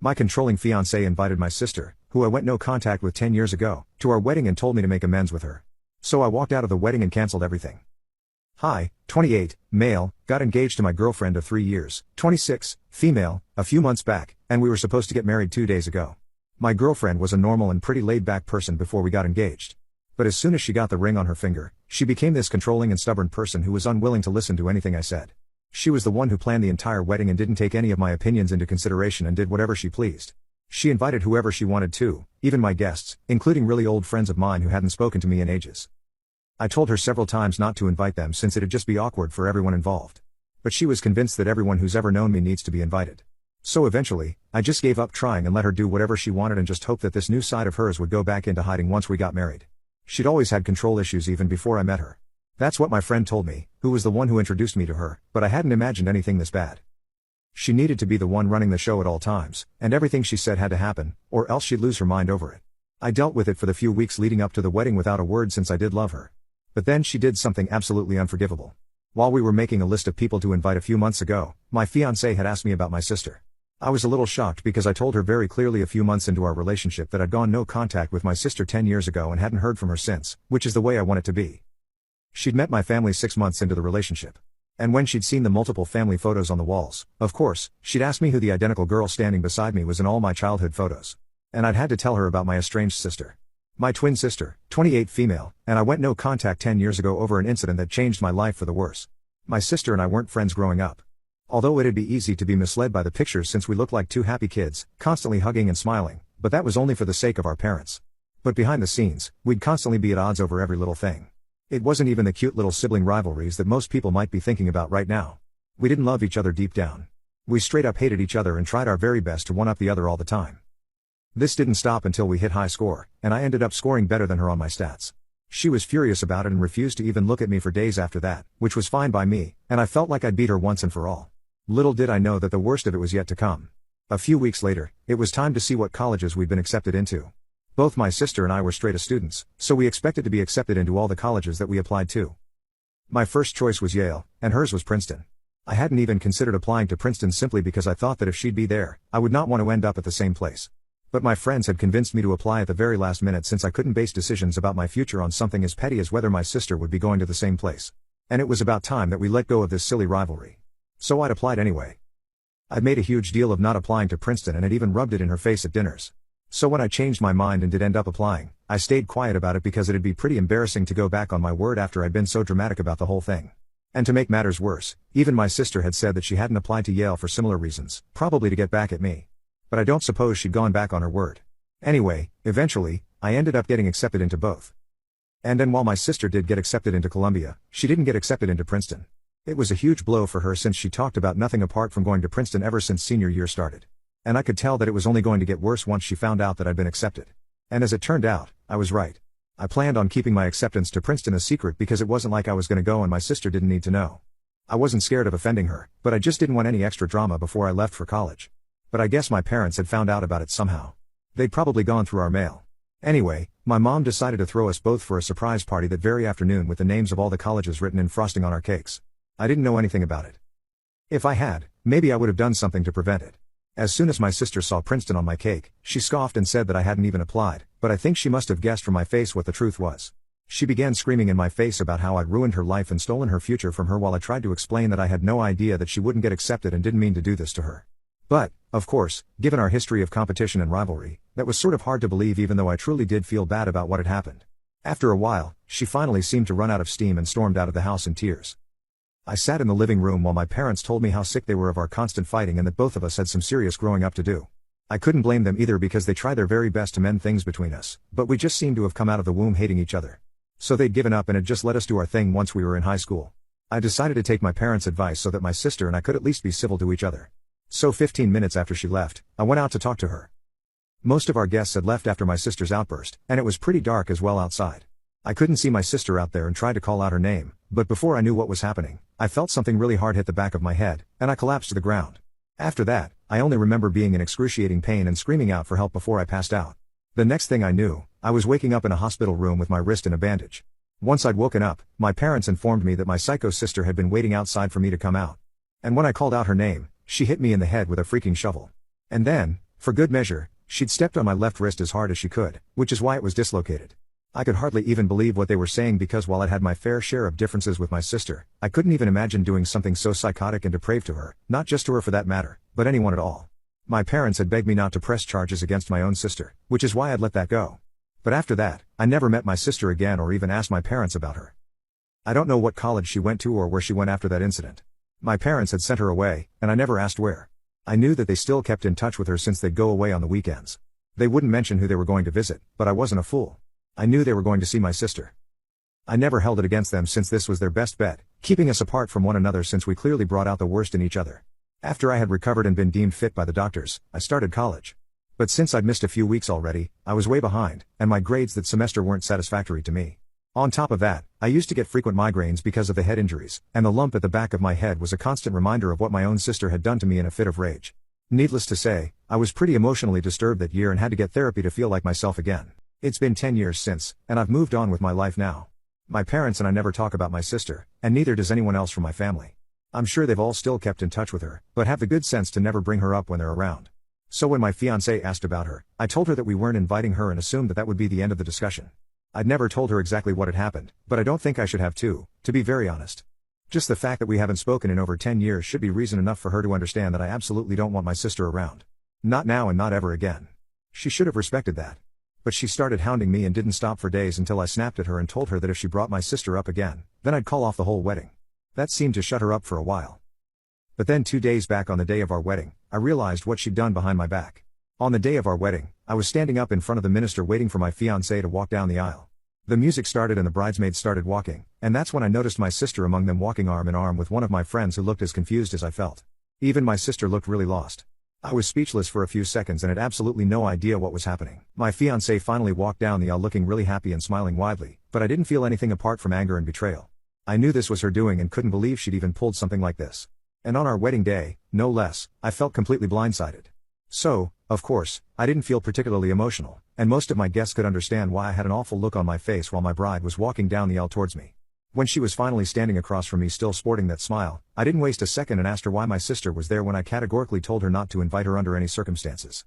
My controlling fiance invited my sister, who I went no contact with 10 years ago, to our wedding and told me to make amends with her. So I walked out of the wedding and cancelled everything. Hi, 28, male, got engaged to my girlfriend of 3 years, 26, female, a few months back, and we were supposed to get married 2 days ago. My girlfriend was a normal and pretty laid-back person before we got engaged. But as soon as she got the ring on her finger, she became this controlling and stubborn person who was unwilling to listen to anything I said. She was the one who planned the entire wedding and didn't take any of my opinions into consideration and did whatever she pleased. She invited whoever she wanted to, even my guests, including really old friends of mine who hadn't spoken to me in ages. I told her several times not to invite them since it'd just be awkward for everyone involved. But she was convinced that everyone who's ever known me needs to be invited. So eventually, I just gave up trying and let her do whatever she wanted and just hoped that this new side of hers would go back into hiding once we got married. She'd always had control issues even before I met her. That's what my friend told me, who was the one who introduced me to her, but I hadn't imagined anything this bad. She needed to be the one running the show at all times, and everything she said had to happen, or else she'd lose her mind over it. I dealt with it for the few weeks leading up to the wedding without a word since I did love her. But then she did something absolutely unforgivable. While we were making a list of people to invite a few months ago, my fiancé had asked me about my sister. I was a little shocked because I told her very clearly a few months into our relationship that I'd gone no contact with my sister 10 years ago and hadn't heard from her since, which is the way I want it to be. She'd met my family 6 months into the relationship. And when she'd seen the multiple family photos on the walls, of course, she'd asked me who the identical girl standing beside me was in all my childhood photos. And I'd had to tell her about my estranged sister. My twin sister, 28 female, and I went no contact 10 years ago over an incident that changed my life for the worse. My sister and I weren't friends growing up. Although it'd be easy to be misled by the pictures since we looked like two happy kids, constantly hugging and smiling, but that was only for the sake of our parents. But behind the scenes, we'd constantly be at odds over every little thing. It wasn't even the cute little sibling rivalries that most people might be thinking about right now. We didn't love each other deep down. We straight up hated each other and tried our very best to one-up the other all the time. This didn't stop until we hit high score, and I ended up scoring better than her on my stats. She was furious about it and refused to even look at me for days after that, which was fine by me, and I felt like I'd beat her once and for all. Little did I know that the worst of it was yet to come. A few weeks later, it was time to see what colleges we'd been accepted into. Both my sister and I were straight A students, so we expected to be accepted into all the colleges that we applied to. My first choice was Yale, and hers was Princeton. I hadn't even considered applying to Princeton simply because I thought that if she'd be there, I would not want to end up at the same place. But my friends had convinced me to apply at the very last minute since I couldn't base decisions about my future on something as petty as whether my sister would be going to the same place. And it was about time that we let go of this silly rivalry. So I'd applied anyway. I'd made a huge deal of not applying to Princeton and had even rubbed it in her face at dinners. So when I changed my mind and did end up applying, I stayed quiet about it because it'd be pretty embarrassing to go back on my word after I'd been so dramatic about the whole thing. And to make matters worse, even my sister had said that she hadn't applied to Yale for similar reasons, probably to get back at me. But I don't suppose she'd gone back on her word. Anyway, eventually, I ended up getting accepted into both. And then while my sister did get accepted into Columbia, she didn't get accepted into Princeton. It was a huge blow for her since she talked about nothing apart from going to Princeton ever since senior year started. And I could tell that it was only going to get worse once she found out that I'd been accepted. And as it turned out, I was right. I planned on keeping my acceptance to Princeton a secret because it wasn't like I was going to go and my sister didn't need to know. I wasn't scared of offending her, but I just didn't want any extra drama before I left for college. But I guess my parents had found out about it somehow. They'd probably gone through our mail. Anyway, my mom decided to throw us both for a surprise party that very afternoon with the names of all the colleges written in frosting on our cakes. I didn't know anything about it. If I had, maybe I would have done something to prevent it. As soon as my sister saw Princeton on my cake, she scoffed and said that I hadn't even applied, but I think she must have guessed from my face what the truth was. She began screaming in my face about how I'd ruined her life and stolen her future from her while I tried to explain that I had no idea that she wouldn't get accepted and didn't mean to do this to her. But, of course, given our history of competition and rivalry, that was sort of hard to believe even though I truly did feel bad about what had happened. After a while, she finally seemed to run out of steam and stormed out of the house in tears. I sat in the living room while my parents told me how sick they were of our constant fighting and that both of us had some serious growing up to do. I couldn't blame them either because they tried their very best to mend things between us, but we just seemed to have come out of the womb hating each other. So they'd given up and had just let us do our thing once we were in high school. I decided to take my parents' advice so that my sister and I could at least be civil to each other. So 15 minutes after she left, I went out to talk to her. Most of our guests had left after my sister's outburst, and it was pretty dark as well outside. I couldn't see my sister out there and tried to call out her name, but before I knew what was happening, I felt something really hard hit the back of my head, and I collapsed to the ground. After that, I only remember being in excruciating pain and screaming out for help before I passed out. The next thing I knew, I was waking up in a hospital room with my wrist in a bandage. Once I'd woken up, my parents informed me that my psycho sister had been waiting outside for me to come out. And when I called out her name, she hit me in the head with a freaking shovel. And then, For good measure, she'd stepped on my left wrist as hard as she could, which is why it was dislocated. I could hardly even believe what they were saying because while I'd had my fair share of differences with my sister, I couldn't even imagine doing something so psychotic and depraved to her, not just to her for that matter, but anyone at all. My parents had begged me not to press charges against my own sister, which is why I'd let that go. But after that, I never met my sister again or even asked my parents about her. I don't know what college she went to or where she went after that incident. My parents had sent her away, and I never asked where. I knew that they still kept in touch with her since they'd go away on the weekends. They wouldn't mention who they were going to visit, but I wasn't a fool. I knew they were going to see my sister. I never held it against them since this was their best bet, keeping us apart from one another since we clearly brought out the worst in each other. After I had recovered and been deemed fit by the doctors, I started college. But since I'd missed a few weeks already, I was way behind, and my grades that semester weren't satisfactory to me. On top of that, I used to get frequent migraines because of the head injuries, and the lump at the back of my head was a constant reminder of what my own sister had done to me in a fit of rage. Needless to say, I was pretty emotionally disturbed that year and had to get therapy to feel like myself again. It's been 10 years since, and I've moved on with my life now. My parents and I never talk about my sister, and neither does anyone else from my family. I'm sure they've all still kept in touch with her, but have the good sense to never bring her up when they're around. So when my fiancé asked about her, I told her that we weren't inviting her and assumed that that would be the end of the discussion. I'd never told her exactly what had happened, but I don't think I should have to be very honest. Just the fact that we haven't spoken in over 10 years should be reason enough for her to understand that I absolutely don't want my sister around. Not now and not ever again. She should have respected that. But she started hounding me and didn't stop for days until I snapped at her and told her that if she brought my sister up again, then I'd call off the whole wedding. That seemed to shut her up for a while. But then 2 days back on the day of our wedding, I realized what she'd done behind my back. On the day of our wedding, I was standing up in front of the minister waiting for my fiancé to walk down the aisle. The music started and the bridesmaids started walking, and that's when I noticed my sister among them walking arm in arm with one of my friends who looked as confused as I felt. Even my sister looked really lost. I was speechless for a few seconds and had absolutely no idea what was happening. My fiancé finally walked down the aisle looking really happy and smiling widely, but I didn't feel anything apart from anger and betrayal. I knew this was her doing and couldn't believe she'd even pulled something like this. And on our wedding day, no less, I felt completely blindsided. So, of course, I didn't feel particularly emotional, and most of my guests could understand why I had an awful look on my face while my bride was walking down the aisle towards me. When she was finally standing across from me still sporting that smile, I didn't waste a second and asked her why my sister was there when I categorically told her not to invite her under any circumstances.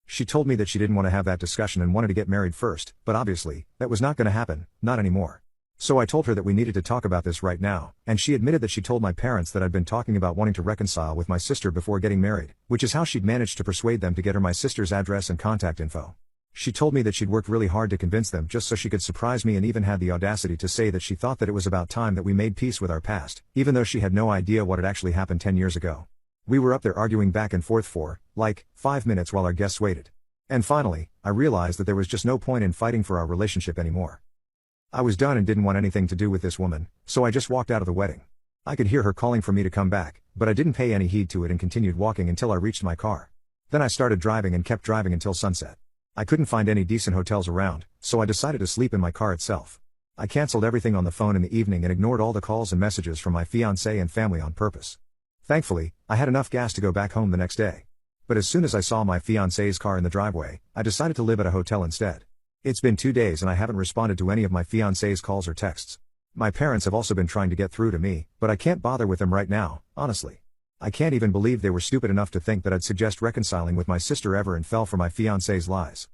She told me that she didn't want to have that discussion and wanted to get married first, but obviously, that was not going to happen, not anymore. So I told her that we needed to talk about this right now, and she admitted that she told my parents that I'd been talking about wanting to reconcile with my sister before getting married, which is how she'd managed to persuade them to get her my sister's address and contact info. She told me that she'd worked really hard to convince them just so she could surprise me and even had the audacity to say that she thought that it was about time that we made peace with our past, even though she had no idea what had actually happened 10 years ago. We were up there arguing back and forth for, 5 minutes while our guests waited. And finally, I realized that there was just no point in fighting for our relationship anymore. I was done and didn't want anything to do with this woman, so I just walked out of the wedding. I could hear her calling for me to come back, but I didn't pay any heed to it and continued walking until I reached my car. Then I started driving and kept driving until sunset. I couldn't find any decent hotels around, so I decided to sleep in my car itself. I canceled everything on the phone in the evening and ignored all the calls and messages from my fiancé and family on purpose. Thankfully, I had enough gas to go back home the next day. But as soon as I saw my fiancé's car in the driveway, I decided to live at a hotel instead. It's been 2 days and I haven't responded to any of my fiancé's calls or texts. My parents have also been trying to get through to me, but I can't bother with them right now, honestly. I can't even believe they were stupid enough to think that I'd suggest reconciling with my sister ever and fell for my fiancé's lies.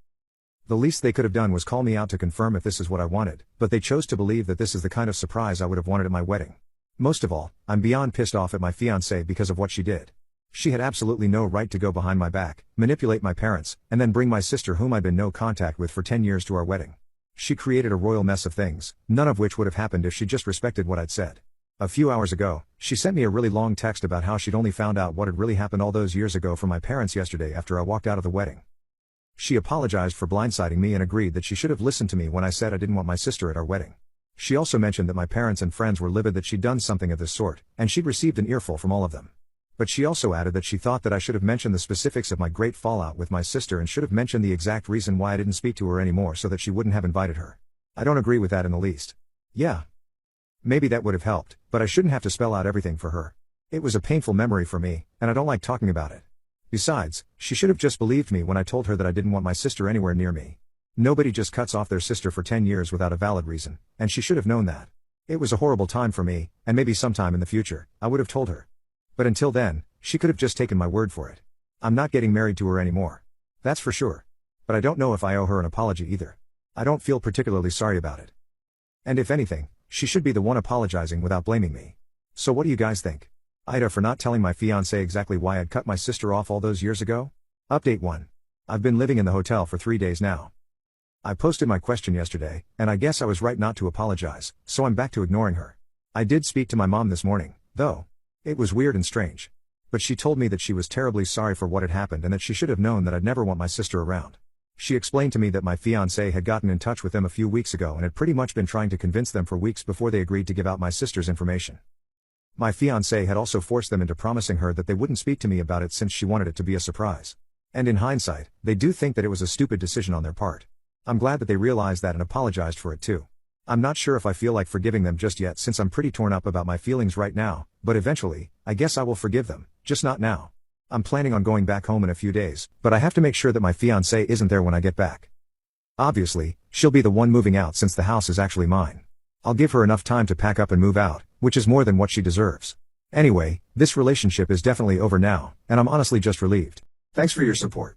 The least they could have done was call me out to confirm if this is what I wanted, but they chose to believe that this is the kind of surprise I would have wanted at my wedding. Most of all, I'm beyond pissed off at my fiancé because of what she did. She had absolutely no right to go behind my back, manipulate my parents, and then bring my sister whom I'd been no contact with for 10 years to our wedding. She created a royal mess of things, none of which would have happened if she just respected what I'd said. A few hours ago, she sent me a really long text about how she'd only found out what had really happened all those years ago from my parents yesterday after I walked out of the wedding. She apologized for blindsiding me and agreed that she should have listened to me when I said I didn't want my sister at our wedding. She also mentioned that my parents and friends were livid that she'd done something of this sort, and she'd received an earful from all of them. But she also added that she thought that I should have mentioned the specifics of my great fallout with my sister and should have mentioned the exact reason why I didn't speak to her anymore so that she wouldn't have invited her. I don't agree with that in the least. Yeah. Maybe that would have helped, but I shouldn't have to spell out everything for her. It was a painful memory for me, and I don't like talking about it. Besides, she should have just believed me when I told her that I didn't want my sister anywhere near me. Nobody just cuts off their sister for 10 years without a valid reason, and she should have known that. It was a horrible time for me, and maybe sometime in the future, I would have told her. But until then, she could have just taken my word for it. I'm not getting married to her anymore. That's for sure. But I don't know if I owe her an apology either. I don't feel particularly sorry about it. And if anything, she should be the one apologizing without blaming me. So what do you guys think? Ida for not telling my fiancé exactly why I'd cut my sister off all those years ago? Update 1. I've been living in the hotel for 3 days now. I posted my question yesterday, and I guess I was right not to apologize, so I'm back to ignoring her. I did speak to my mom this morning, though. It was weird and strange. But she told me that she was terribly sorry for what had happened and that she should have known that I'd never want my sister around. She explained to me that my fiancé had gotten in touch with them a few weeks ago and had pretty much been trying to convince them for weeks before they agreed to give out my sister's information. My fiancé had also forced them into promising her that they wouldn't speak to me about it since she wanted it to be a surprise. And in hindsight, they do think that it was a stupid decision on their part. I'm glad that they realized that and apologized for it too. I'm not sure if I feel like forgiving them just yet since I'm pretty torn up about my feelings right now, but eventually, I guess I will forgive them, just not now. I'm planning on going back home in a few days, but I have to make sure that my fiancé isn't there when I get back. Obviously, she'll be the one moving out since the house is actually mine. I'll give her enough time to pack up and move out, which is more than what she deserves. Anyway, this relationship is definitely over now, and I'm honestly just relieved. Thanks for your support.